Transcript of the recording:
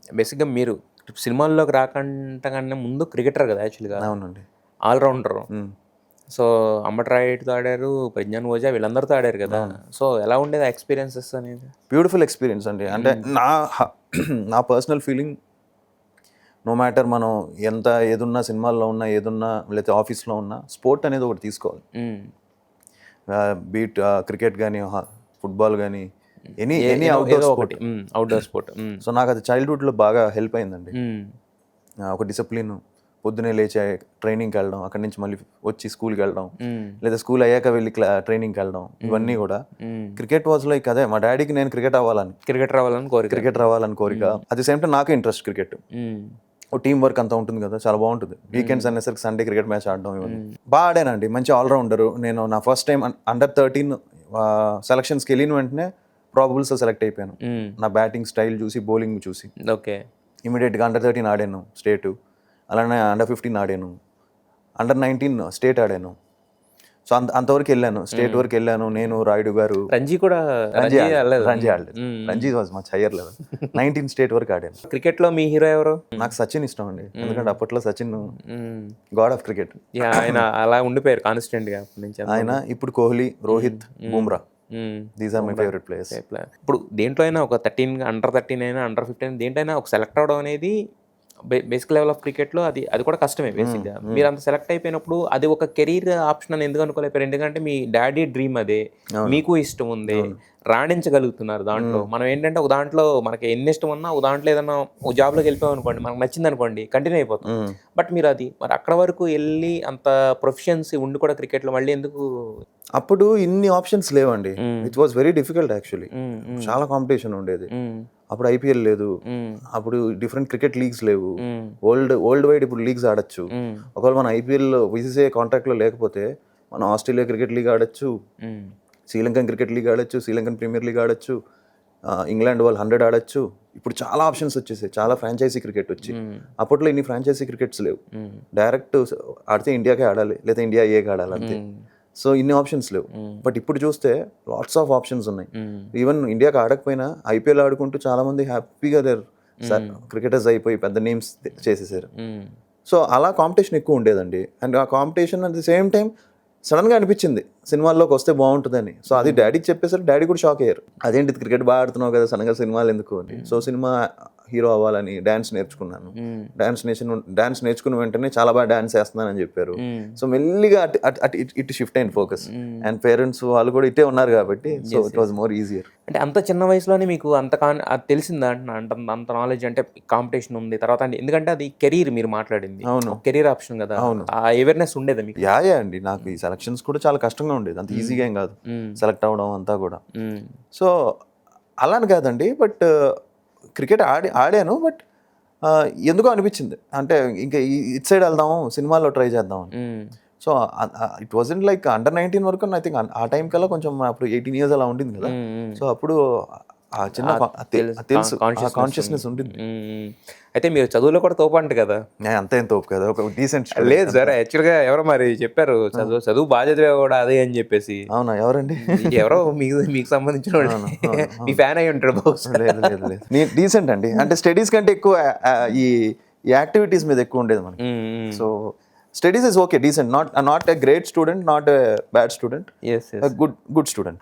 బేసిక్‌గా మీరు సినిమాల్లోకి రాకంటకన్నా ముందు క్రికెటర్ కదా యాక్చువల్‌గా. అవునండి. ఆల్‌రౌండరు. హ్మ్. సో, అంబటి రాయుడుతో ఆడారు, ప్రజ్ఞాన్ ఓజా వీళ్ళందరితో ఆడారు కదా! అవును. సో, ఎలా ఉండేది ఆ ఎక్స్‌పీరియన్సెస్ అనేది? బ్యూటిఫుల్ ఎక్స్‌పీరియన్స్ అండి. అంటే నా పర్సనల్ ఫీలింగ్ నో మ్యాటర్ మనం ఎంత ఏదున్నా సినిమాల్లో ఉన్నా, ఏదున్నా లేతే ఆఫీస్‌లో ఉన్నా స్పోర్ట్ అనేది ఒకటి తీసుకోవాలి. హ్మ్. బీట్ క్రికెట్ గానీ, ఫుట్‌బాల్ గానీ ఎనీ ఏదో ఔట్‌డోర్ ఏదో ఒకటి. స్పోర్ట్. Outdoor sport. సో, నాకది చైల్డ్‌హుడ్‌లో బాగా హెల్ప్ అయిందండి. హ్మ్. ఒక డిసిప్లిన్ పొద్దున్నే లేచి ట్రైనింగ్‌కెళ్ళడం, అక్కడి నుంచి మళ్ళీ వచ్చి స్కూల్‌కెళ్ళడం, హ్మ్. లేదా స్కూల్ అయ్యాక వెళ్ళి ట్రైనింగ్‌కెళ్ళడం, ఇవన్నీ కూడా హ్మ్. క్రికెట్ వాజ్ లైక్ అదే మా డ్యాడీకి నేను క్రికెట్ అవ్వాలని, క్రికెటర్ అవ్వాలని కోరిక. క్రికెటర్ అవ్వాలని కోరిక. అట్ ది సేమ్ టైం నాకు ఇంట్రెస్ట్ క్రికెట్. హ్మ్. ఓ టీమ్ వర్క్ అంతా ఉంటుంది కదా, చాలా బాగుంటుంది. వీకెండ్స్ అనేసరికి సండే క్రికెట్ మ్యాచ్ ఆడడం ఇవన్నీ బాగా ఆడానండి. మంచి ఆల్రౌండరు. నేను నా ఫస్ట్ టైం అండర్ 13 సెలక్షన్స్కి వెళ్ళిన వెంటనే ప్రాబబుల్స్లో సెలెక్ట్ అయిపోయాను. హ్మ్. నా బ్యాటింగ్ స్టైల్ చూసి, బౌలింగ్ చూసి ఓకే. ఇమీడియట్గా అండర్ 13 ఆడాను స్టేటు, అలానే అండర్ 15 ఆడాను, అండర్ 19 స్టేట్ ఆడాను. సో అంతవరకు వెళ్ళాను, స్టేట్ వరకు వెళ్ళాను నేను, రాయుడు గారు. రంజీ కూడా రంజీ ఆడలేదు. రంజీ ఆడలేదు. Ranji was much higher level. 19 state వరకు ఆడాను. క్రికెట్‌లో మీ హీరో ఎవరు? నాకు సచిన్ ఇష్టం అండి, ఎందుకంటే అప్పట్లో సచిన్ హ్మ్. God of cricket. యాహ్! ఆయన అలా ఉండిపోయారు కాన్స్టెంట్‌గా అప్పటి నుంచి. ఆయన ఇప్పుడు Kohli, Rohit, Bumrah, hmm. These are my favourite players. ఇప్పుడు దేంట్లో అయినా ఒక 13 అండర్ 13 అయినా, అండర్ 15 దేంట్లో అయినా ఒక సెలెక్ట్ అవ్వడం అనేది బేసిక్ లెవెల్ ఆఫ్ క్రికెట్‌లో అది కూడా కష్టమే బేసిక్‌గా. మీరంత సెలెక్ట్ అయిపోయినప్పుడు అది ఒక కెరీర్ ఆప్షన్ అని ఎందుకు అనుకోలేకపోయారు? ఎందుకంటే మీ డ్యాడీ డ్రీమ్ అదే. అవును. మీకు ఇష్టం ఉంది. రాణించగలుగుతున్నారు దాంట్లో. మనం ఏంటంటే ఒక దాంట్లో మనకి ఎన్ని ఇష్టం ఉన్నా ఒక దాంట్లో ఏదన్నా ఒక జాబ్‌లోకి వెళ్ళిపోయామనుకోండి, మనకు నచ్చిందనుకోండి కంటిన్యూ అయిపోతాం. బట్ మీరు అది మరి అక్కడ వరకు ఎళ్లి అంత ప్రొఫిషియన్సీ ఉండి కూడా క్రికెట్‌లో మళ్ళీ ఎందుకు? అప్పుడు ఇన్ని ఆప్షన్స్ లేవండి. హ్మ్. It was very difficult actually. హ్మ్. హ్మ్. చాలా కాంపిటీషన్ ఉండేది. హ్మ్. అప్పుడు ఐపీఎల్ లేదు, హ్మ్. అప్పుడు డిఫరెంట్ క్రికెట్ లీగ్స్ లేవు. హ్మ్. వరల్డ్ వైడ్ ఇప్పుడు లీగ్స్ ఆడొచ్చు. హ్మ్. ఒకవేళ మన ఐపీఎల్ బీసీసీఐ కాంట్రాక్ట్లో లేకపోతే మనం ఆస్ట్రేలియా క్రికెట్ లీగ్ ఆడొచ్చు, హ్మ్. శ్రీలంకన్ క్రికెట్ లీగ్ ఆడొచ్చు, శ్రీలంకన్ ప్రీమియర్ లీగ్ ఆడొచ్చు, ఇంగ్లాండ్ వాళ్ళు 100 ఆడొచ్చు. ఇప్పుడు చాలా ఆప్షన్స్ వచ్చేసాయి, చాలా ఫ్రాంచైజీ క్రికెట్ వచ్చి. అప్పట్లో ఇన్ని ఫ్రాంచైజీ క్రికెట్స్ లేవు. డైరెక్ట్ ఆడితే ఇండియాకే ఆడాలి, లేదా ఇండియా ఏకి ఆడాలి అంతే. సో ఇన్ని ఆప్షన్స్ లేవు. బట్ ఇప్పుడు చూస్తే లాట్స్ ఆఫ్ ఆప్షన్స్ ఉన్నాయి. ఈవెన్ ఇండియాకి ఆడకపోయినా ఐపీఎల్ ఆడుకుంటూ చాలా మంది హ్యాపీగా క్రికెటర్స్ అయిపోయి పెద్ద నేమ్స్ చేసేసారు. సో అలా కాంపిటీషన్ ఎక్కువ ఉండేదండి. అండ్ ఆ competition at the same time సడన్గా అనిపించింది సినిమాల్లోకి వస్తే బాగుంటుందని. సో అది డాడీకి చెప్పేసరికి డాడీ కూడా షాక్ అయ్యారు. అదేంటి క్రికెట్ బాగా ఆడుతున్నావు కదా, సడన్గా సినిమాలు ఎందుకు అని. సో సినిమా హీరో అవ్వాలని డాన్స్ నేర్చుకున్నాను. డాన్స్ నేర్చుకున్న వెంటనే చాలా బాగా డాన్స్ వేస్తున్నానని చెప్పారు. సో మెల్లిగా ఇటు షిఫ్ట్ అయింది ఫోకస్. అండ్ పేరెంట్స్ వాళ్ళు కూడా ఇటే ఉన్నారు కాబట్టి so it was more easier. అంటే అంత చిన్న వయసులోనే మీకు అంత అది తెలిసిందా అంటున్నా? అంటే అంత నాలెడ్జ్ అంటే కాంపిటీషన్ ఉంది. తర్వాత ఎందుకంటే అది కెరీర్ మీరు మాట్లాడింది. అవును. ఒక కెరీర్ ఆప్షన్ కదా! అవును. ఆ అవేర్‌నెస్ ఉండేదా మీకు? యా అండి, నాకు ఈ సెలక్షన్స్ కూడా చాలా కష్టంగా ఉండేది, అంత ఈజీగా ఏం కాదు సెలెక్ట్ అవ్వడం అంతా కూడా. సో అలా అని కాదండి, బట్ క్రికెట్ ఆడాను. బట్ ఎందుకో అనిపించింది, అంటే ఇంకా ఇటు సైడ్ వెళ్దాము, సినిమాల్లో ట్రై చేద్దాం అని. So it wasn't like under 19 వరకు ఐ థింక్ ఆ టైం కల్లా కొంచెం అప్పుడు 18 years అలా ఉండింది కదా. సో అప్పుడు ఆ చిన్న తెలుసు, కాన్షియస్నెస్ ఉంటుంది. అయితే మీరు చదువులో కూడా తోపంట కదా? అంత ఏం తోపు కదా, ఒక డీసెంట్. లేదు సార్, యాక్చువల్‌గా ఎవరో మరి చెప్పారు చదువు బాగా చదివా కూడా అదే అని చెప్పేసి. అవునా, ఎవరండి? ఎవరో మీకు సంబంధించిన వాడు. మీ ఫ్యాన్ అయి ఉంటాడు బహుశా. లేదు లేదు లేదు, నేను డీసెంట్ అండి. అంటే స్టడీస్ కంటే ఎక్కువ ఈ యాక్టివిటీస్ మీద ఎక్కువ ఉండేది మనకి. So studies is okay, decent, not a great student, not a bad student, good student.